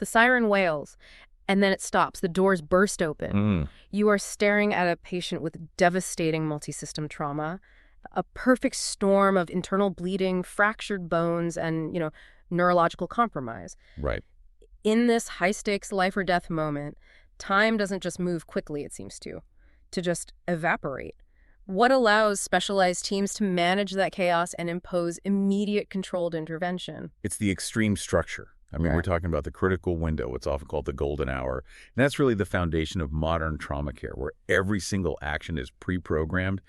the siren wails, and then it stops. The doors burst open. You are staring at a patient with devastating multisystem trauma, a perfect storm of internal bleeding, fractured bones, and, neurological compromise. Right. In this high-stakes life or death moment, time doesn't just move quickly, it seems to just evaporate. What allows specialized teams to manage that chaos and impose immediate controlled intervention? It's the extreme structure. I mean, Right. we're talking about the critical window, what's often called the golden hour. And that's really the foundation of modern trauma care, where every single action is pre-programmed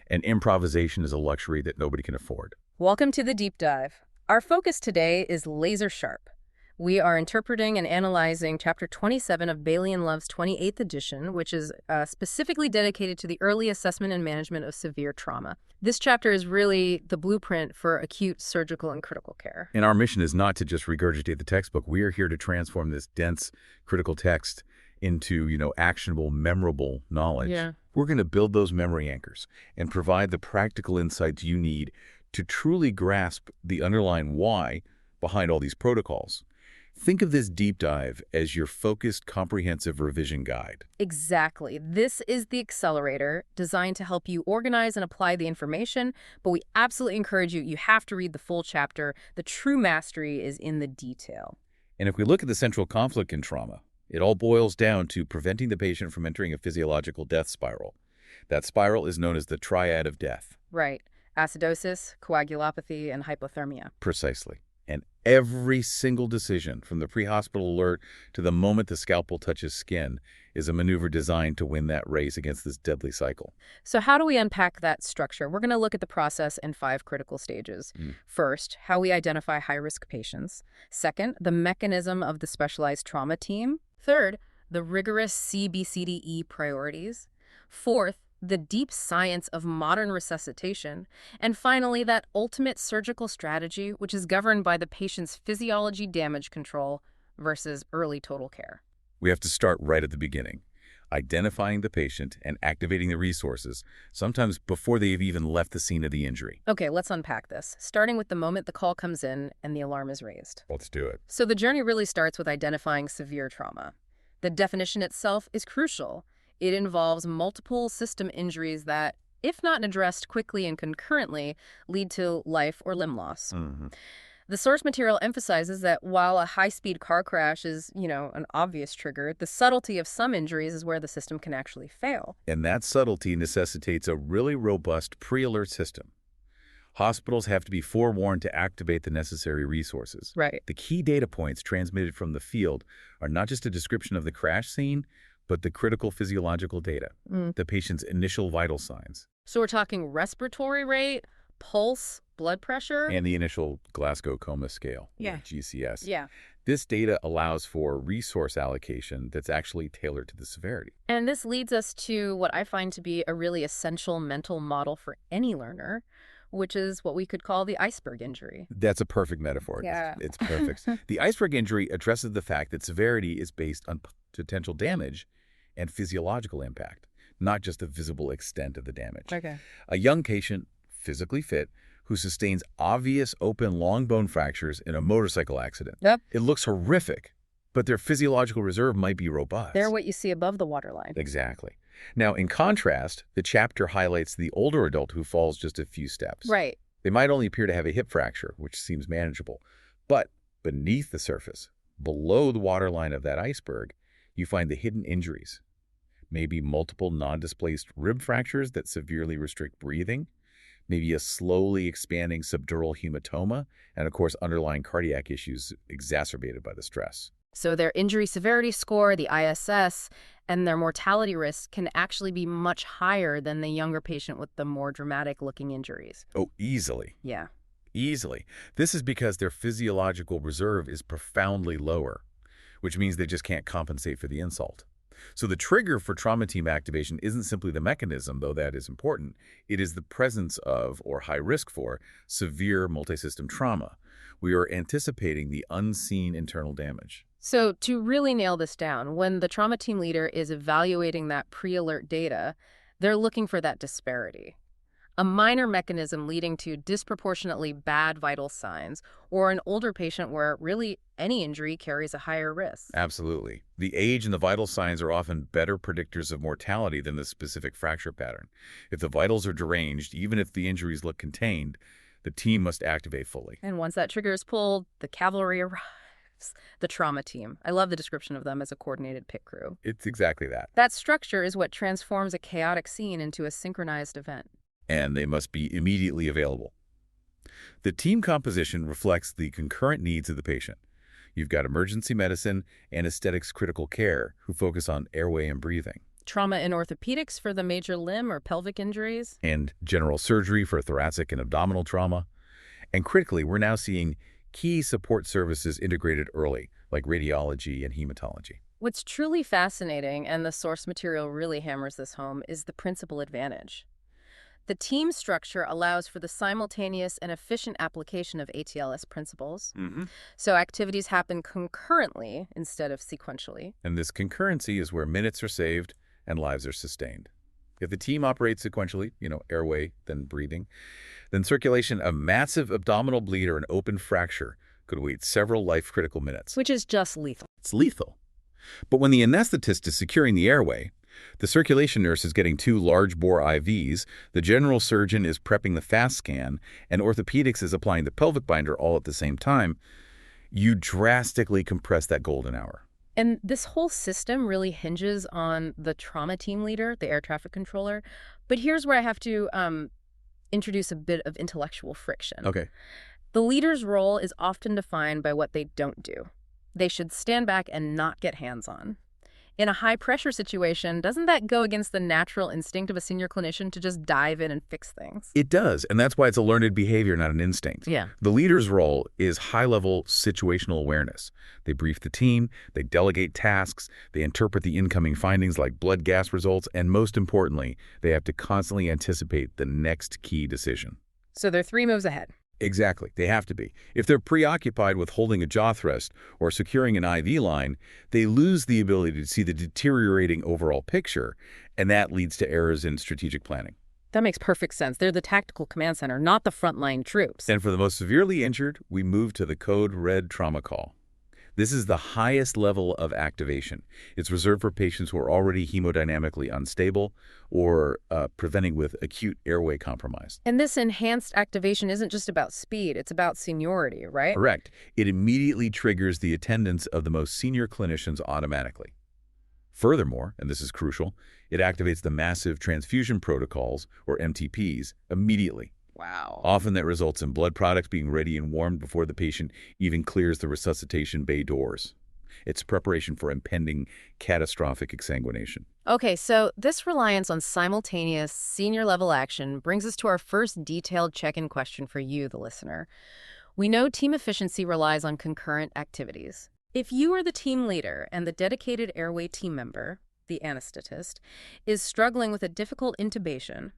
and improvisation is a luxury that nobody can afford. Welcome to the deep dive. Our focus today is laser sharp. We are interpreting and analyzing Chapter 27 of Baily and Love's 28th edition, which is specifically dedicated to the early assessment and management of severe trauma. This chapter is really the blueprint for acute surgical and critical care. And our mission is not to just regurgitate the textbook. We are here to transform this dense, critical text into, actionable, memorable knowledge. Yeah. We're going to build those memory anchors and provide the practical insights you need to truly grasp the underlying why behind all these protocols. Think of this deep dive as your focused, comprehensive revision guide. Exactly. This is the accelerator designed to help you organize and apply the information, but we absolutely encourage you have to read the full chapter. The true mastery is in the detail. And if we look at the central conflict in trauma, it all boils down to preventing the patient from entering a physiological death spiral. That spiral is known as the triad of death. Right. Acidosis, coagulopathy, and hypothermia. Precisely. And every single decision, from the pre-hospital alert to the moment the scalpel touches skin, is a maneuver designed to win that race against this deadly cycle. So how do we unpack that structure? We're going to look at the process in 5 critical stages. First, how we identify high-risk patients. Second, the mechanism of the specialized trauma team. Third, the rigorous ABCDE priorities. Fourth, the deep science of modern resuscitation. And finally, that ultimate surgical strategy, which is governed by the patient's physiology damage control versus early total care. We have to start right at the beginning, identifying the patient and activating the resources, sometimes before they've even left the scene of the injury. Okay, let's unpack this, starting with the moment the call comes in and the alarm is raised. Let's do it. So the journey really starts with identifying severe trauma. The definition itself is crucial. It involves multiple system injuries that, if not addressed quickly and concurrently, lead to life or limb loss. The source material emphasizes that while a high-speed car crash is, an obvious trigger, the subtlety of some injuries is where the system can actually fail. And that subtlety necessitates a really robust pre-alert system. Hospitals have to be forewarned to activate the necessary resources. Right. The key data points transmitted from the field are not just a description of the crash scene, but the critical physiological data, the patient's initial vital signs. So we're talking respiratory rate, pulse, blood pressure. And the initial Glasgow Coma Scale, Yeah. GCS. Yeah. This data allows for resource allocation that's actually tailored to the severity. And this leads us to what I find to be a really essential mental model for any learner, which is what we could call the iceberg injury. That's a perfect metaphor. Yeah. It's perfect. The iceberg injury addresses the fact that severity is based on potential damage and physiological impact, not just the visible extent of the damage. Okay. A young patient, physically fit, who sustains obvious open long bone fractures in a motorcycle accident. Yep. It looks horrific, but their physiological reserve might be robust. They're what you see above the waterline. Exactly. Now, in contrast, the chapter highlights the older adult who falls just a few steps. Right. They might only appear to have a hip fracture, which seems manageable. But beneath the surface, below the waterline of that iceberg, you find the hidden injuries. Maybe multiple non-displaced rib fractures that severely restrict breathing, maybe a slowly expanding subdural hematoma, and of course underlying cardiac issues exacerbated by the stress. So their injury severity score, the ISS, and their mortality risk can actually be much higher than the younger patient with the more dramatic-looking injuries. Oh, easily. Yeah. Easily. This is because their physiological reserve is profoundly lower, which means they just can't compensate for the insult. So the trigger for trauma team activation isn't simply the mechanism, though that is important. It is the presence of, or high risk for, severe multisystem trauma. We are anticipating the unseen internal damage. So to really nail this down, when the trauma team leader is evaluating that pre-alert data, they're looking for that disparity. a minor mechanism leading to disproportionately bad vital signs, or an older patient where really any injury carries a higher risk. Absolutely. The age and the vital signs are often better predictors of mortality than the specific fracture pattern. If the vitals are deranged, even if the injuries look contained, the team must activate fully. And once that trigger is pulled, the cavalry arrives. The trauma team. I love the description of them as a coordinated pit crew. It's exactly that. That structure is what transforms a chaotic scene into a synchronized event. And they must be immediately available. The team composition reflects the concurrent needs of the patient. You've got emergency medicine, anesthetics, critical care, who focus on airway and breathing. Trauma and orthopedics for the major limb or pelvic injuries. And general surgery for thoracic and abdominal trauma. And critically, we're now seeing key support services integrated early, like radiology and hematology. What's truly fascinating, and the source material really hammers this home, is the principal advantage. The team structure allows for the simultaneous and efficient application of ATLS principles. So activities happen concurrently instead of sequentially. And this concurrency is where minutes are saved and lives are sustained. If the team operates sequentially, airway, then breathing, then circulation, a massive abdominal bleed or an open fracture could wait several life-critical minutes. Which is just lethal. It's lethal. But when the anesthetist is securing the airway, the circulation nurse is getting 2 large-bore IVs, the general surgeon is prepping the fast scan, and orthopedics is applying the pelvic binder all at the same time, you drastically compress that golden hour. And this whole system really hinges on the trauma team leader, the air traffic controller. But here's where I have to introduce a bit of intellectual friction. Okay. The leader's role is often defined by what they don't do. They should stand back and not get hands-on. In a high-pressure situation, doesn't that go against the natural instinct of a senior clinician to just dive in and fix things? It does, and that's why it's a learned behavior, not an instinct. Yeah. The leader's role is high-level situational awareness. They brief the team, they delegate tasks, they interpret the incoming findings like blood gas results, and most importantly, they have to constantly anticipate the next key decision. So they're 3 moves ahead. Exactly. They have to be. If they're preoccupied with holding a jaw thrust or securing an IV line, they lose the ability to see the deteriorating overall picture, and that leads to errors in strategic planning. That makes perfect sense. They're the tactical command center, not the frontline troops. And for the most severely injured, we move to the code red trauma call. This is the highest level of activation. It's reserved for patients who are already hemodynamically unstable or preventing with acute airway compromise. And this enhanced activation isn't just about speed, it's about seniority, right? Correct. It immediately triggers the attendance of the most senior clinicians automatically. Furthermore, and this is crucial, it activates the massive transfusion protocols, or MTPs, immediately. Wow. Often that results in blood products being ready and warmed before the patient even clears the resuscitation bay doors. It's preparation for impending catastrophic exsanguination. Okay, so this reliance on simultaneous senior-level action brings us to our first detailed check-in question for you, the listener. We know team efficiency relies on concurrent activities. If you are the team leader and the dedicated airway team member, the anesthetist, is struggling with a difficult intubation,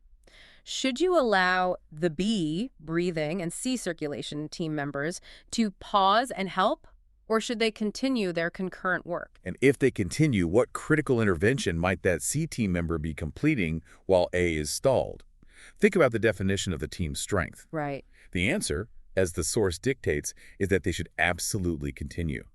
should you allow the B, breathing, and C, circulation team members to pause and help, or should they continue their concurrent work? And if they continue, what critical intervention might that C team member be completing while A is stalled? Think about the definition of the team's strength. Right. The answer, as the source dictates, is that they should absolutely continue.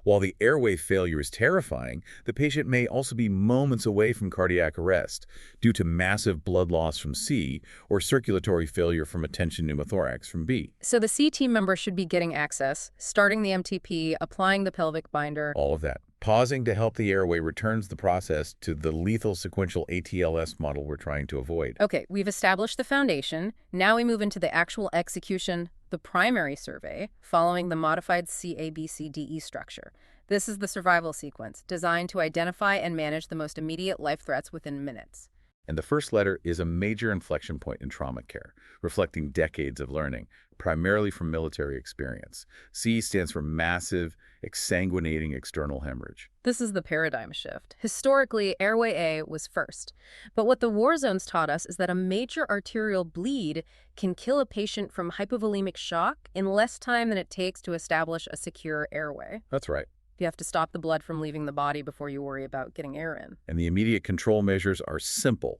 While the airway failure is terrifying, the patient may also be moments away from cardiac arrest due to massive blood loss from C or circulatory failure from a tension pneumothorax from B. So the C team member should be getting access, starting the MTP, applying the pelvic binder. All of that. Pausing to help the airway returns the process to the lethal sequential ATLS model we're trying to avoid. Okay, we've established the foundation. Now we move into the actual execution, the primary survey, following the modified ABCDE structure. This is the survival sequence, designed to identify and manage the most immediate life threats within minutes. And the first letter is a major inflection point in trauma care, reflecting decades of learning, primarily from military experience. C stands for massive, exsanguinating external hemorrhage. This is the paradigm shift. Historically, airway A was first. But what the war zones taught us is that a major arterial bleed can kill a patient from hypovolemic shock in less time than it takes to establish a secure airway. That's right. You have to stop the blood from leaving the body before you worry about getting air in. And the immediate control measures are simple.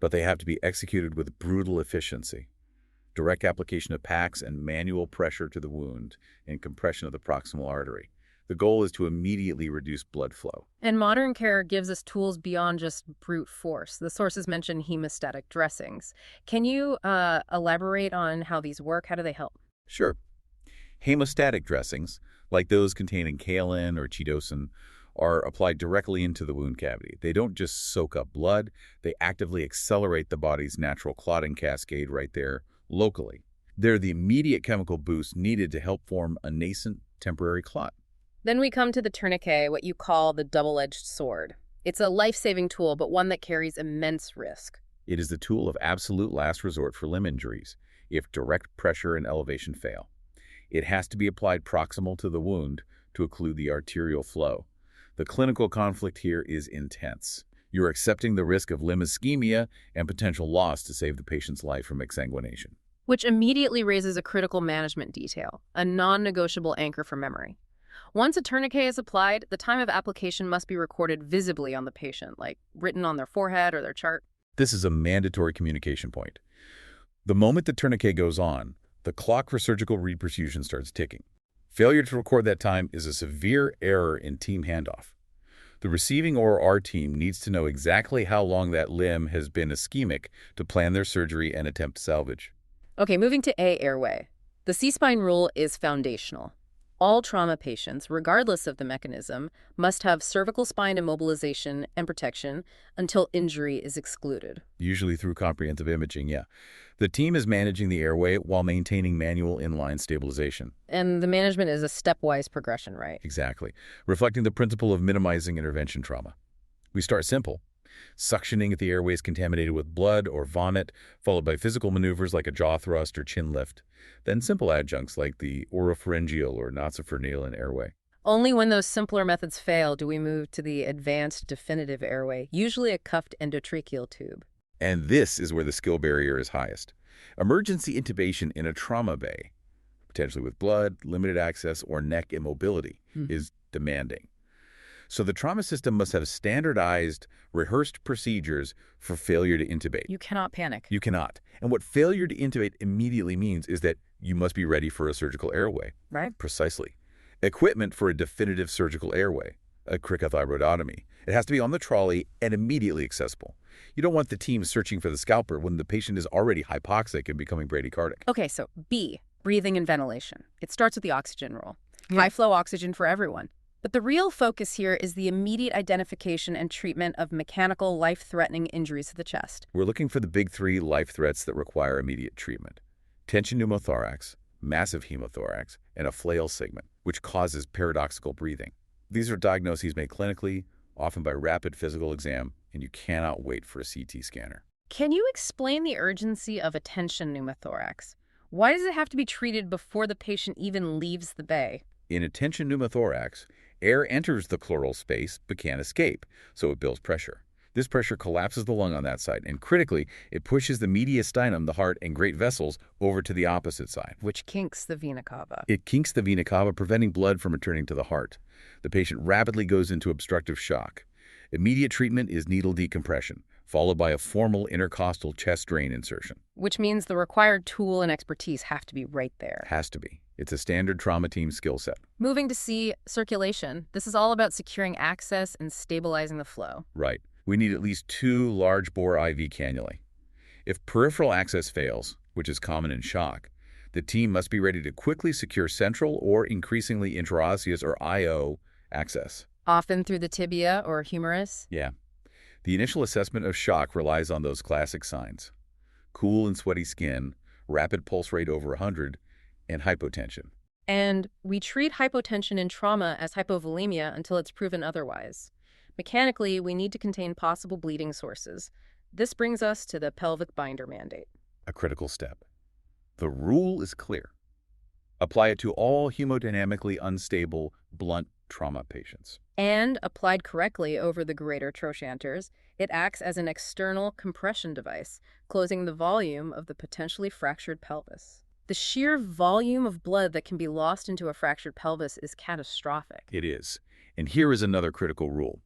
but they have to be executed with brutal efficiency. Direct application of packs and manual pressure to the wound and compression of the proximal artery. The goal is to immediately reduce blood flow. And modern care gives us tools beyond just brute force. The sources mention hemostatic dressings. Can you elaborate on how these work? How do they help? Sure. Hemostatic dressings, like those containing kaolin or chitosan, are applied directly into the wound cavity. They don't just soak up blood, they actively accelerate the body's natural clotting cascade right there, locally. They're the immediate chemical boost needed to help form a nascent temporary clot. Then we come to the tourniquet, what you call the double-edged sword. It's a life-saving tool, but one that carries immense risk. It is the tool of absolute last resort for limb injuries, if direct pressure and elevation fail. It has to be applied proximal to the wound to occlude the arterial flow. The clinical conflict here is intense. You're accepting the risk of limb ischemia and potential loss to save the patient's life from exsanguination. Which immediately raises a critical management detail, a non-negotiable anchor for memory. Once a tourniquet is applied, the time of application must be recorded visibly on the patient, like written on their forehead or their chart. This is a mandatory communication point. The moment the tourniquet goes on, the clock for surgical reperfusion starts ticking. Failure to record that time is a severe error in team handoff. The receiving or our team needs to know exactly how long that limb has been ischemic to plan their surgery and attempt salvage. Okay, moving to A, airway. The C-spine rule is foundational. All trauma patients, regardless of the mechanism, must have cervical spine immobilization and protection until injury is excluded. Usually through comprehensive imaging, yeah. The team is managing the airway while maintaining manual inline stabilization. And the management is a stepwise progression, right? Exactly. Reflecting the principle of minimizing intervention trauma. We start simple. Suctioning if the airway is contaminated with blood or vomit, followed by physical maneuvers like a jaw thrust or chin lift. Then simple adjuncts like the oropharyngeal or nasopharyngeal airway. Only when those simpler methods fail do we move to the advanced definitive airway, usually a cuffed endotracheal tube. And this is where the skill barrier is highest. Emergency intubation in a trauma bay, potentially with blood, limited access, or neck immobility, is demanding. So the trauma system must have standardized, rehearsed procedures for failure to intubate. You cannot panic. You cannot. And what failure to intubate immediately means is that you must be ready for a surgical airway. Right. Precisely. Equipment for a definitive surgical airway, a cricothyroidotomy. It has to be on the trolley and immediately accessible. You don't want the team searching for the scalper when the patient is already hypoxic and becoming bradycardic. Okay, so B, breathing and ventilation. It starts with the oxygen rule. High flow oxygen for everyone. But the real focus here is the immediate identification and treatment of mechanical, life-threatening injuries to the chest. We're looking for the big three life threats that require immediate treatment. Tension pneumothorax, massive hemothorax, and a flail segment, which causes paradoxical breathing. These are diagnoses made clinically, often by rapid physical exam, and you cannot wait for a CT scanner. Can you explain the urgency of a tension pneumothorax? Why does it have to be treated before the patient even leaves the bay? In a tension pneumothorax, air enters the pleural space but can't escape, so it builds pressure. This pressure collapses the lung on that side, and critically, it pushes the mediastinum, the heart, and great vessels over to the opposite side. Which kinks the vena cava. It kinks the vena cava, preventing blood from returning to the heart. The patient rapidly goes into obstructive shock. Immediate treatment is needle decompression, followed by a formal intercostal chest drain insertion. Which means the required tool and expertise have to be right there. Has to be. It's a standard trauma team skill set. Moving to C, circulation. This is all about securing access and stabilizing the flow. Right. We need at least 2 large-bore IV cannulae. If peripheral access fails, which is common in shock, the team must be ready to quickly secure central or increasingly intraosseous or IO access. Often through the tibia or humerus? Yeah. The initial assessment of shock relies on those classic signs: cool and sweaty skin, rapid pulse rate over 100, and hypotension. And we treat hypotension in trauma as hypovolemia until it's proven otherwise. Mechanically, we need to contain possible bleeding sources. This brings us to the pelvic binder mandate. A critical step. The rule is clear. Apply it to all hemodynamically unstable, blunt trauma patients. And, applied correctly over the greater trochanters, it acts as an external compression device, closing the volume of the potentially fractured pelvis. The sheer volume of blood that can be lost into a fractured pelvis is catastrophic. It is. And here is another critical rule.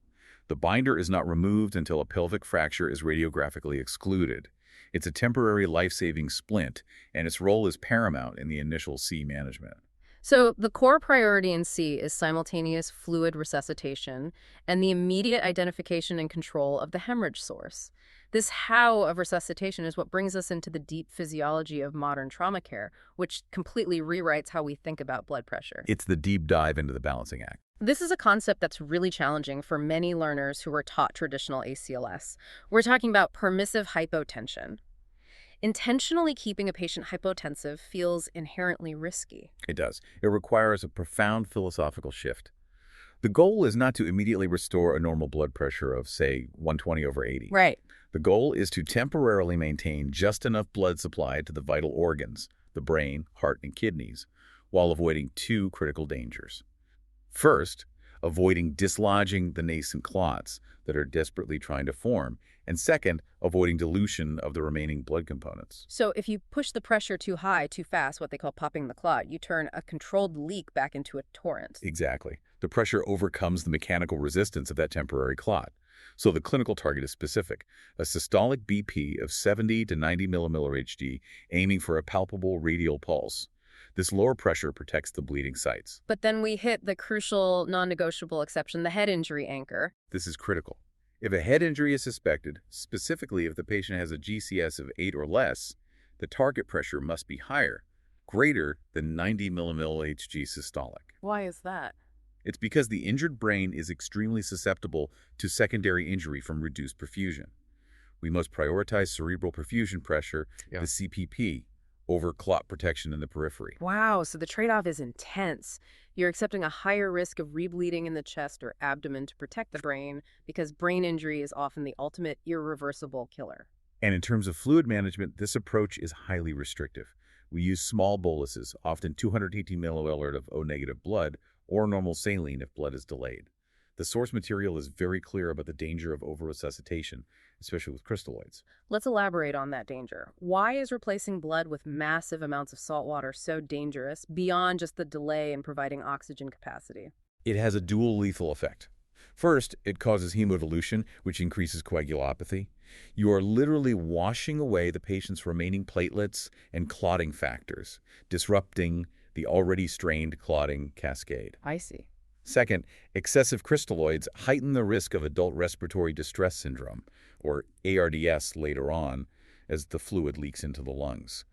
The binder is not removed until a pelvic fracture is radiographically excluded. It's a temporary life-saving splint, and its role is paramount in the initial C management. So the core priority in C is simultaneous fluid resuscitation and the immediate identification and control of the hemorrhage source. This how of resuscitation is what brings us into the deep physiology of modern trauma care, which completely rewrites how we think about blood pressure. It's the deep dive into the balancing act. This is a concept that's really challenging for many learners who were taught traditional ACLS. We're talking about permissive hypotension. Intentionally keeping a patient hypotensive feels inherently risky. It does. It requires a profound philosophical shift. The goal is not to immediately restore a normal blood pressure of, say, 120/80. Right. The goal is to temporarily maintain just enough blood supply to the vital organs, the brain, heart, and kidneys, while avoiding two critical dangers. First, avoiding dislodging the nascent clots that are desperately trying to form, and second, avoiding dilution of the remaining blood components. So if you push the pressure too high, too fast, what they call popping the clot, you turn a controlled leak back into a torrent. Exactly. The pressure overcomes the mechanical resistance of that temporary clot. So the clinical target is specific, a systolic BP of 70 to 90 millimillar Hg, aiming for a palpable radial pulse. This lower pressure protects the bleeding sites. But then we hit the crucial, non-negotiable exception, the head injury anchor. This is critical. If a head injury is suspected, specifically if the patient has a GCS of 8 or less, the target pressure must be higher, greater than 90 millimillar Hg systolic. Why is that? It's because the injured brain is extremely susceptible to secondary injury from reduced perfusion. We must prioritize cerebral perfusion pressure, the CPP, over clot protection in the periphery. Wow, so the trade-off is intense. You're accepting a higher risk of rebleeding in the chest or abdomen to protect the brain because brain injury is often the ultimate irreversible killer. And in terms of fluid management, this approach is highly restrictive. We use small boluses, often 280 milliliters of O-negative blood, or normal saline if blood is delayed. The source material is very clear about the danger of over-resuscitation, especially with crystalloids. Let's elaborate on that danger. Why is replacing blood with massive amounts of salt water so dangerous beyond just the delay in providing oxygen capacity? It has a dual lethal effect. First, it causes hemodilution, which increases coagulopathy. You are literally washing away the patient's remaining platelets and clotting factors, disrupting the already strained clotting cascade. I see. Second, excessive crystalloids heighten the risk of adult respiratory distress syndrome, or ARDS later on, as the fluid leaks into the lungs.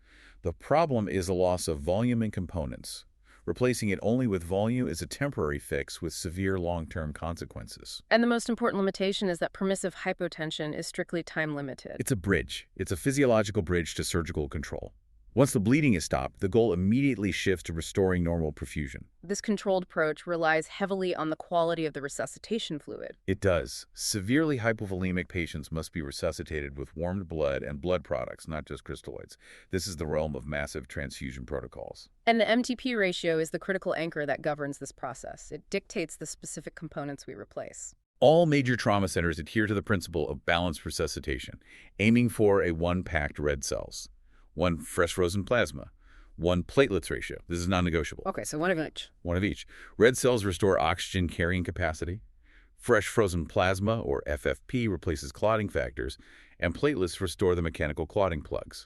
The problem is a loss of volume and components. Replacing it only with volume is a temporary fix with severe long-term consequences. And the most important limitation is that permissive hypotension is strictly time-limited. It's a bridge. It's a physiological bridge to surgical control. Once the bleeding is stopped, the goal immediately shifts to restoring normal perfusion. This controlled approach relies heavily on the quality of the resuscitation fluid. It does. Severely hypovolemic patients must be resuscitated with warmed blood and blood products, not just crystalloids. This is the realm of massive transfusion protocols. And the MTP ratio is the critical anchor that governs this process. It dictates the specific components we replace. All major trauma centers adhere to the principle of balanced resuscitation, aiming for a 1 packed red cells, 1 fresh frozen plasma, 1 platelets ratio. This is non-negotiable. Okay, so one of each. One of each. Red cells restore oxygen carrying capacity. Fresh frozen plasma, or FFP, replaces clotting factors, and platelets restore the mechanical clotting plugs.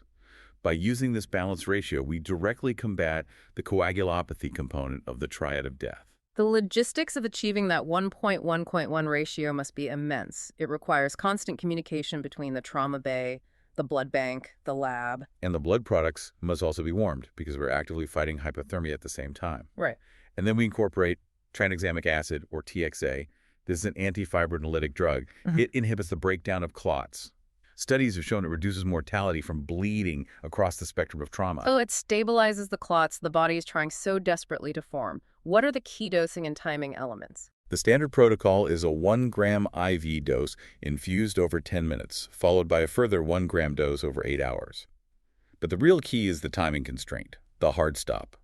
By using this balanced ratio, we directly combat the coagulopathy component of the triad of death. The logistics of achieving that 1.1.1 ratio must be immense. It requires constant communication between the trauma bay, the blood bank, the lab. And the blood products must also be warmed because we're actively fighting hypothermia at the same time. Right. And then we incorporate tranexamic acid, or TXA. This is an antifibrinolytic drug. It inhibits the breakdown of clots. Studies have shown it reduces mortality from bleeding across the spectrum of trauma. Oh, it stabilizes the clots the body is trying so desperately to form. What are the key dosing and timing elements? The standard protocol is a 1 gram IV dose infused over 10 minutes, followed by a further 1 gram dose over 8 hours. But the real key is the timing constraint, the hard stop.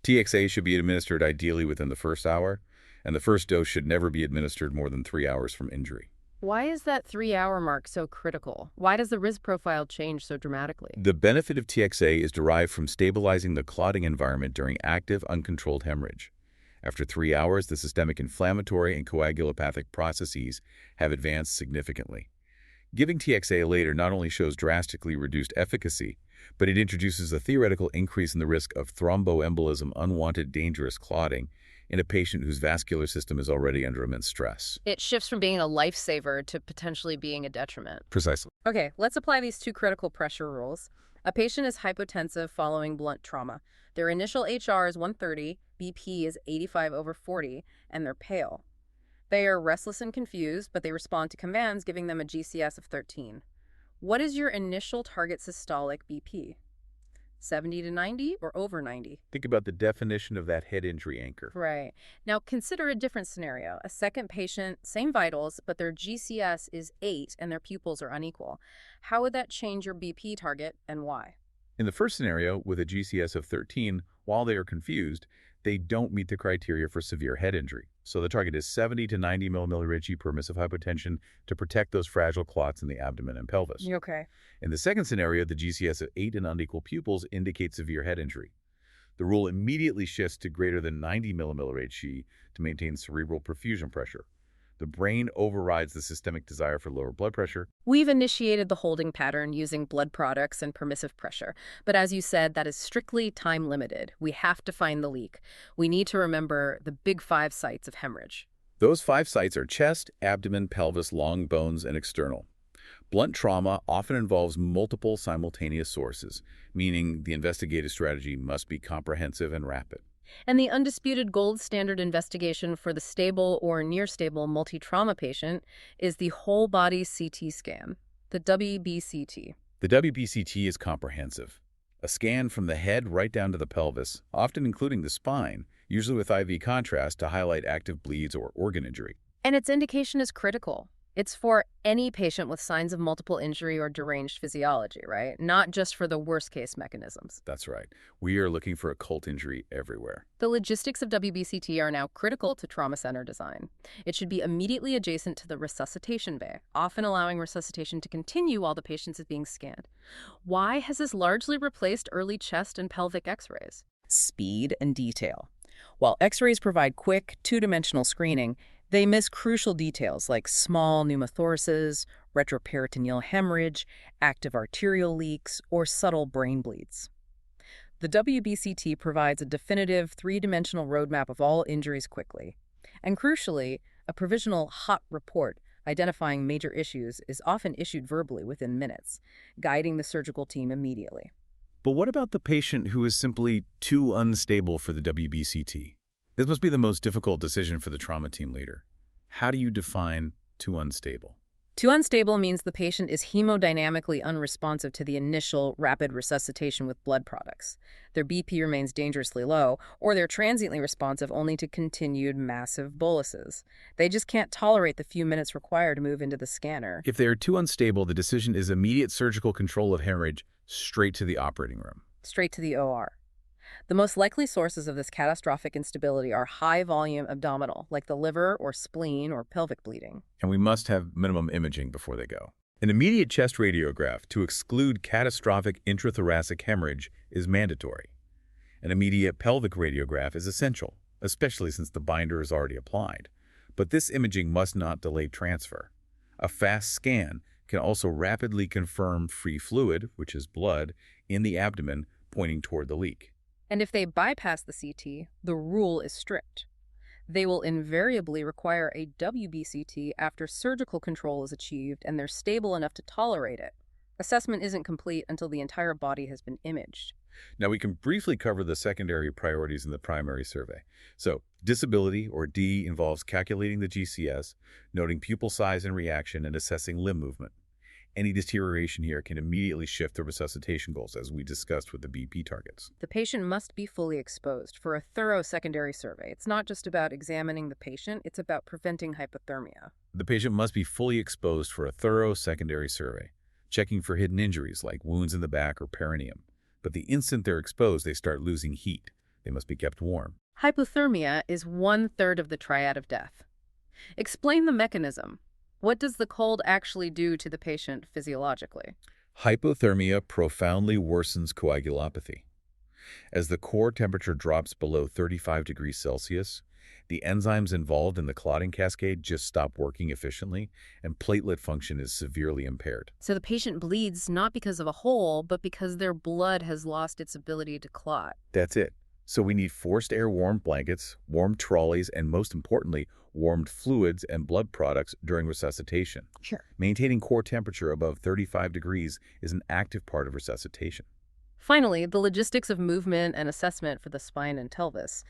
TXA should be administered ideally within the first hour, and the first dose should never be administered more than 3 hours from injury. Why is that 3-hour mark so critical? Why does the risk profile change so dramatically? The benefit of TXA is derived from stabilizing the clotting environment during active, uncontrolled hemorrhage. After 3 hours, the systemic inflammatory and coagulopathic processes have advanced significantly. Giving TXA later not only shows drastically reduced efficacy, but it introduces a theoretical increase in the risk of thromboembolism, unwanted dangerous clotting, in a patient whose vascular system is already under immense stress. It shifts from being a lifesaver to potentially being a detriment. Precisely. Okay, let's apply these two critical pressure rules. A patient is hypotensive following blunt trauma. Their initial HR is 130, BP is 85/40, and they're pale. They are restless and confused, but they respond to commands giving them a GCS of 13. What is your initial target systolic BP? 70 to 90 or over 90? Think about the definition of that head injury anchor. Right. Now consider a different scenario. A second patient, same vitals, but their GCS is 8 and their pupils are unequal. How would that change your BP target and why? In the first scenario, with a GCS of 13, while they are confused, they don't meet the criteria for severe head injury. So the target is 70 to 90 mmHg permissive hypotension to protect those fragile clots in the abdomen and pelvis. Okay. In the second scenario, the GCS of 8 and unequal pupils indicates severe head injury. The rule immediately shifts to greater than 90 mmHg to maintain cerebral perfusion pressure. The brain overrides the systemic desire for lower blood pressure. We've initiated the holding pattern using blood products and permissive pressure. But as you said, that is strictly time limited. We have to find the leak. We need to remember the big 5 sites of hemorrhage. Those 5 sites are chest, abdomen, pelvis, long bones, and external. Blunt trauma often involves multiple simultaneous sources, meaning the investigative strategy must be comprehensive and rapid. And the undisputed gold standard investigation for the stable or near-stable multi-trauma patient is the whole-body CT scan, the WBCT. The WBCT is comprehensive. A scan from the head right down to the pelvis, often including the spine, usually with IV contrast to highlight active bleeds or organ injury. And its indication is critical. It's for any patient with signs of multiple injury or deranged physiology, right? Not just for the worst-case mechanisms. That's right. We are looking for occult injury everywhere. The logistics of WBCT are now critical to trauma center design. It should be immediately adjacent to the resuscitation bay, often allowing resuscitation to continue while the patient is being scanned. Why has this largely replaced early chest and pelvic x-rays? Speed and detail. While x-rays provide quick, two-dimensional screening, they miss crucial details like small pneumothoraces, retroperitoneal hemorrhage, active arterial leaks, or subtle brain bleeds. The WBCT provides a definitive three-dimensional roadmap of all injuries quickly. And crucially, a provisional hot report identifying major issues is often issued verbally within minutes, guiding the surgical team immediately. But what about the patient who is simply too unstable for the WBCT? This must be the most difficult decision for the trauma team leader. How do you define too unstable? Too unstable means the patient is hemodynamically unresponsive to the initial rapid resuscitation with blood products. Their BP remains dangerously low, or they're transiently responsive only to continued massive boluses. They just can't tolerate the few minutes required to move into the scanner. If they are too unstable, the decision is immediate surgical control of hemorrhage straight to the operating room. Straight to the OR. The most likely sources of this catastrophic instability are high-volume abdominal, like the liver or spleen or pelvic bleeding. And we must have minimum imaging before they go. An immediate chest radiograph to exclude catastrophic intrathoracic hemorrhage is mandatory. An immediate pelvic radiograph is essential, especially since the binder is already applied. But this imaging must not delay transfer. A fast scan can also rapidly confirm free fluid, which is blood, in the abdomen pointing toward the leak. And if they bypass the CT, the rule is strict. They will invariably require a WBCT after surgical control is achieved and they're stable enough to tolerate it. Assessment isn't complete until the entire body has been imaged. Now we can briefly cover the secondary priorities in the primary survey. So, disability, or D, involves calculating the GCS, noting pupil size and reaction, and assessing limb movement. Any deterioration here can immediately shift the resuscitation goals, as we discussed with the BP targets. The patient must be fully exposed for a thorough secondary survey. It's not just about examining the patient, it's about preventing hypothermia. The patient must be fully exposed for a thorough secondary survey, checking for hidden injuries like wounds in the back or perineum. But the instant they're exposed, they start losing heat. They must be kept warm. Hypothermia is 1/3 of the triad of death. Explain the mechanism. What does the cold actually do to the patient physiologically? Hypothermia profoundly worsens coagulopathy. As the core temperature drops below 35 degrees Celsius, The enzymes involved in the clotting cascade just stop working efficiently, and platelet function is severely impaired. So the patient bleeds not because of a hole, but because their blood has lost its ability to clot. That's it. So we need forced air warm blankets, warm trolleys, and most importantly, warmed fluids and blood products during resuscitation. Sure. Maintaining core temperature above 35 degrees is an active part of resuscitation. Finally, the logistics of movement and assessment for the spine and pelvis.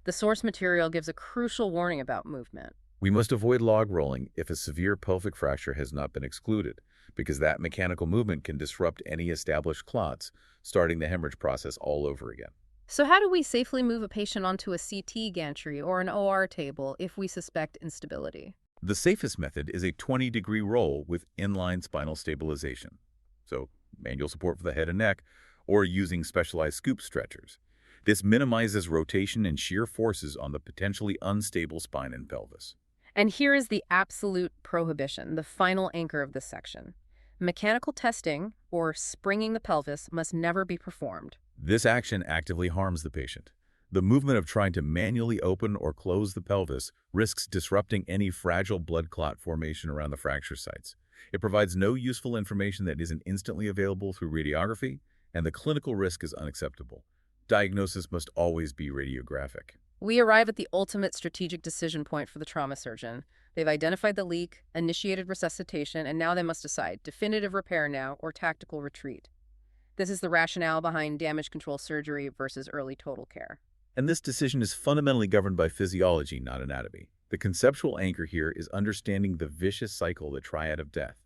The source material gives a crucial warning about movement. We must avoid log rolling if a severe pelvic fracture has not been excluded, because that mechanical movement can disrupt any established clots, starting the hemorrhage process all over again. So how do we safely move a patient onto a CT gantry or an OR table if we suspect instability? The safest method is a 20-degree roll with inline spinal stabilization, so manual support for the head and neck, or using specialized scoop stretchers. This minimizes rotation and shear forces on the potentially unstable spine and pelvis. And here is the absolute prohibition, the final anchor of this section. Mechanical testing, or springing the pelvis, must never be performed. This action actively harms the patient. The movement of trying to manually open or close the pelvis risks disrupting any fragile blood clot formation around the fracture sites. It provides no useful information that isn't instantly available through radiography, and the clinical risk is unacceptable. Diagnosis must always be radiographic. We arrive at the ultimate strategic decision point for the trauma surgeon. They've identified the leak, initiated resuscitation, and now they must decide definitive repair now or tactical retreat. This is the rationale behind damage control surgery versus early total care. And this decision is fundamentally governed by physiology, not anatomy. The conceptual anchor here is understanding the vicious cycle, the triad of death.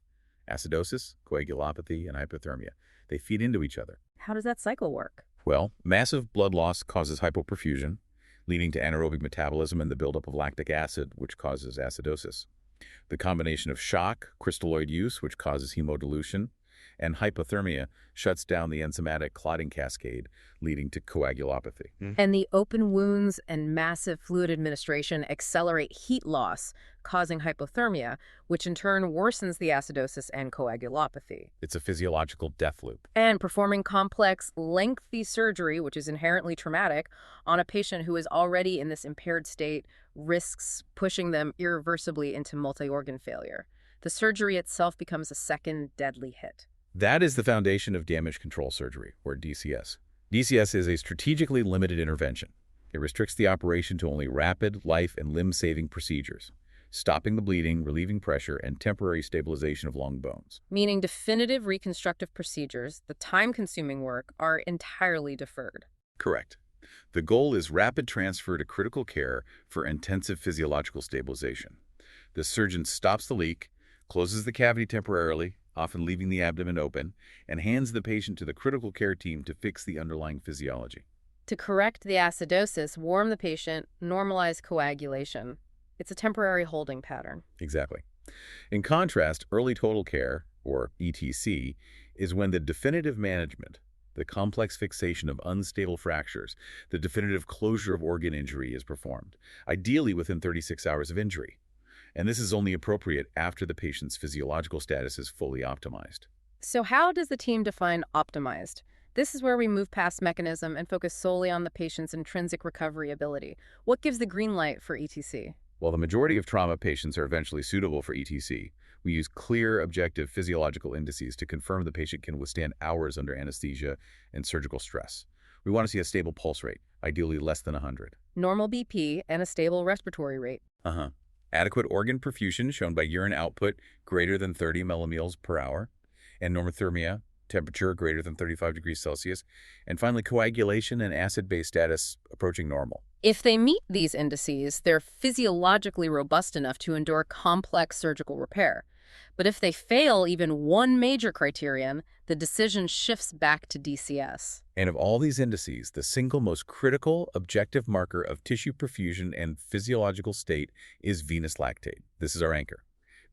Acidosis, coagulopathy, and hypothermia. They feed into each other. How does that cycle work? Well, massive blood loss causes hypoperfusion, leading to anaerobic metabolism and the buildup of lactic acid, which causes acidosis. The combination of shock, crystalloid use, which causes hemodilution, and hypothermia shuts down the enzymatic clotting cascade, leading to coagulopathy. And the open wounds and massive fluid administration accelerate heat loss, causing hypothermia, which in turn worsens the acidosis and coagulopathy. It's a physiological death loop. And performing complex, lengthy surgery, which is inherently traumatic, on a patient who is already in this impaired state risks pushing them irreversibly into multi-organ failure. The surgery itself becomes a second deadly hit. That is the foundation of damage control surgery, or DCS. DCS is a strategically limited intervention. It restricts the operation to only rapid, life, and limb-saving procedures, stopping the bleeding, relieving pressure, and temporary stabilization of long bones. Meaning definitive reconstructive procedures, the time-consuming work, are entirely deferred. Correct. The goal is rapid transfer to critical care for intensive physiological stabilization. The surgeon stops the leak, closes the cavity temporarily, often leaving the abdomen open, and hands the patient to the critical care team to fix the underlying physiology. To correct the acidosis, warm the patient, normalize coagulation. It's a temporary holding pattern. Exactly. In contrast, early total care, or ETC, is when the definitive management, the complex fixation of unstable fractures, the definitive closure of organ injury is performed, ideally within 36 hours of injury. And this is only appropriate after the patient's physiological status is fully optimized. So how does the team define optimized? This is where we move past mechanism and focus solely on the patient's intrinsic recovery ability. What gives the green light for ETC? While the majority of trauma patients are eventually suitable for ETC, we use clear, objective physiological indices to confirm the patient can withstand hours under anesthesia and surgical stress. We want to see a stable pulse rate, ideally less than 100. Normal BP and a stable respiratory rate. Adequate organ perfusion shown by urine output greater than 30 millimoles per hour, and normothermia, temperature greater than 35 degrees Celsius, and finally coagulation and acid-base status approaching normal. If they meet these indices, they're physiologically robust enough to endure complex surgical repair. But if they fail even one major criterion, the decision shifts back to DCS. And of all these indices, the single most critical objective marker of tissue perfusion and physiological state is venous lactate. This is our anchor.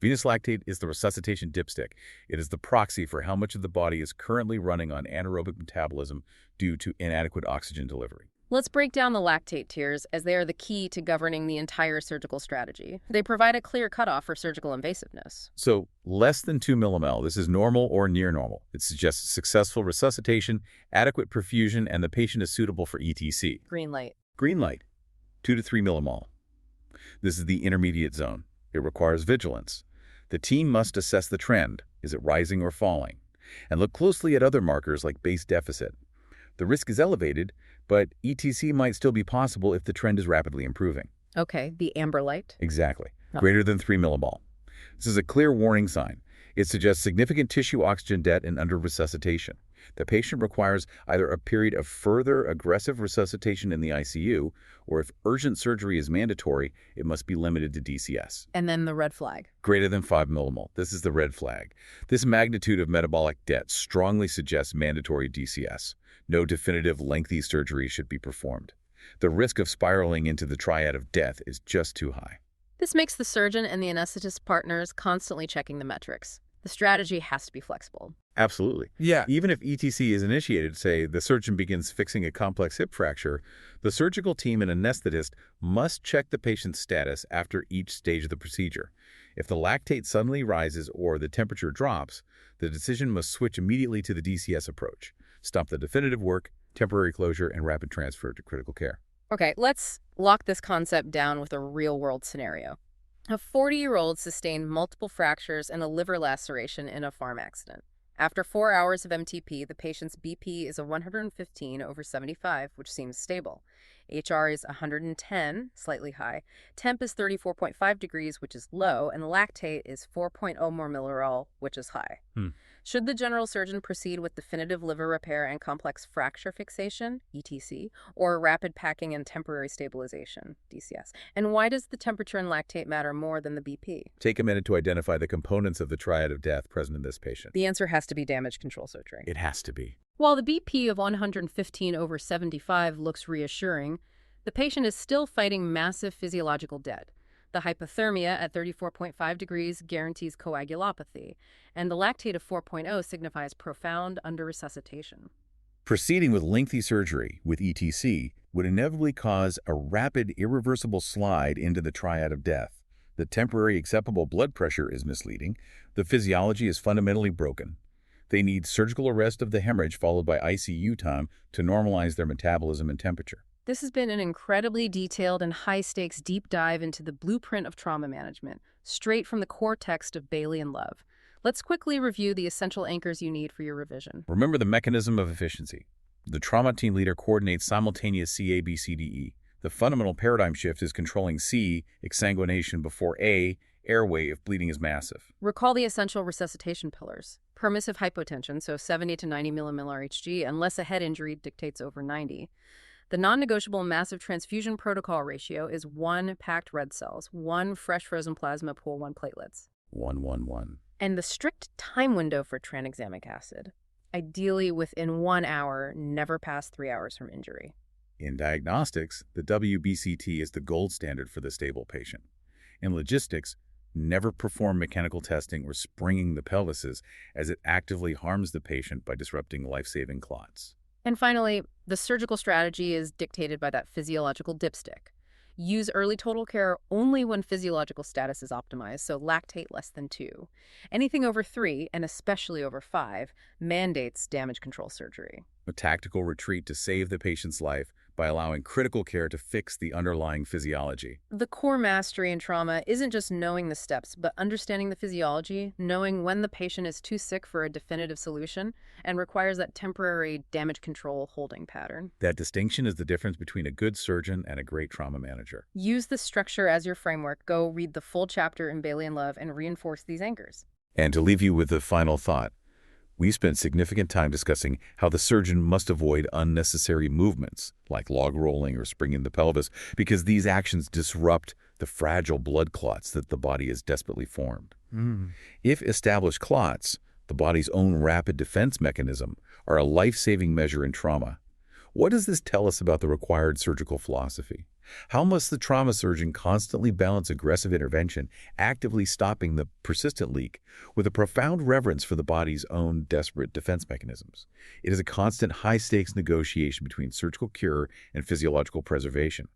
Venous lactate is the resuscitation dipstick. It is the proxy for how much of the body is currently running on anaerobic metabolism due to inadequate oxygen delivery. Let's break down the lactate tiers, as they are the key to governing the entire surgical strategy. They provide a clear cutoff for surgical invasiveness. So less than 2 millimole, this is normal or near normal. It suggests successful resuscitation, adequate perfusion, and the patient is suitable for ETC. Green light. Green light, 2 to 3 millimole. This is the intermediate zone. It requires vigilance. The team must assess the trend. Is it rising or falling? And look closely at other markers like base deficit. The risk is elevated, but ETC might still be possible if the trend is rapidly improving. Okay, the amber light. Exactly. Oh. Greater than 3 millimol. This is a clear warning sign. It suggests significant tissue oxygen debt and under resuscitation. The patient requires either a period of further aggressive resuscitation in the ICU, or if urgent surgery is mandatory, it must be limited to DCS. And then the red flag. Greater than 5 millimol. This is the red flag. This magnitude of metabolic debt strongly suggests mandatory DCS. No definitive lengthy surgery should be performed. The risk of spiraling into the triad of death is just too high. This makes the surgeon and the anesthetist partners constantly checking the metrics. The strategy has to be flexible. Absolutely. Yeah. Even if ETC is initiated, say the surgeon begins fixing a complex hip fracture, the surgical team and anesthetist must check the patient's status after each stage of the procedure. If the lactate suddenly rises or the temperature drops, the decision must switch immediately to the DCS approach. Stop the definitive work, temporary closure, and rapid transfer to critical care. Okay, let's lock this concept down with a real-world scenario. A 40-year-old sustained multiple fractures and a liver laceration in a farm accident. After 4 hours of MTP, the patient's BP is a 115/75, which seems stable. HR is 110, slightly high. Temp is 34.5 degrees, which is low, and the lactate is 4.0 more millirol, which is high. Should the general surgeon proceed with definitive liver repair and complex fracture fixation, ETC, or rapid packing and temporary stabilization, DCS? And why does the temperature and lactate matter more than the BP? Take a minute to identify the components of the triad of death present in this patient. The answer has to be damage control surgery. It has to be. While the BP of 115/75 looks reassuring, the patient is still fighting massive physiological debt. The hypothermia at 34.5 degrees guarantees coagulopathy, and the lactate of 4.0 signifies profound under-resuscitation. Proceeding with lengthy surgery with ETC would inevitably cause a rapid, irreversible slide into the triad of death. The temporary acceptable blood pressure is misleading. The physiology is fundamentally broken. They need surgical arrest of the hemorrhage followed by ICU time to normalize their metabolism and temperature. This has been an incredibly detailed and high-stakes deep dive into the blueprint of trauma management, straight from the core text of Baily and Love. Let's quickly review the essential anchors you need for your revision. Remember the mechanism of efficiency. The trauma team leader coordinates simultaneous ABCDE. The fundamental paradigm shift is controlling C, exsanguination, before A, airway if bleeding is massive. Recall the essential resuscitation pillars. Permissive hypotension, so 70 to 90 millimillar Hg, unless a head injury dictates over 90. The non-negotiable massive transfusion protocol ratio is 1 packed red cells, 1 fresh frozen plasma pool, 1 platelets. 111. And the strict time window for tranexamic acid, ideally within 1 hour, never past 3 hours from injury. In diagnostics, the WBCT is the gold standard for the stable patient. In logistics, never perform mechanical testing or springing the pelvises, as it actively harms the patient by disrupting life-saving clots. And finally, the surgical strategy is dictated by that physiological dipstick. Use early total care only when physiological status is optimized, so lactate less than 2. Anything over 3, and especially over 5, mandates damage control surgery. A tactical retreat to save the patient's life by allowing critical care to fix the underlying physiology. The core mastery in trauma isn't just knowing the steps, but understanding the physiology, knowing when the patient is too sick for a definitive solution, and requires that temporary damage control holding pattern. That distinction is the difference between a good surgeon and a great trauma manager. Use this structure as your framework. Go read the full chapter in Baily and Love and reinforce these anchors. And to leave you with the final thought, we spent significant time discussing how the surgeon must avoid unnecessary movements, like log rolling or springing the pelvis, because these actions disrupt the fragile blood clots that the body has desperately formed. If established clots, the body's own rapid defense mechanism, are a life-saving measure in trauma, what does this tell us about the required surgical philosophy? How must the trauma surgeon constantly balance aggressive intervention, actively stopping the persistent leak, with a profound reverence for the body's own desperate defense mechanisms? It is a constant high-stakes negotiation between surgical cure and physiological preservation.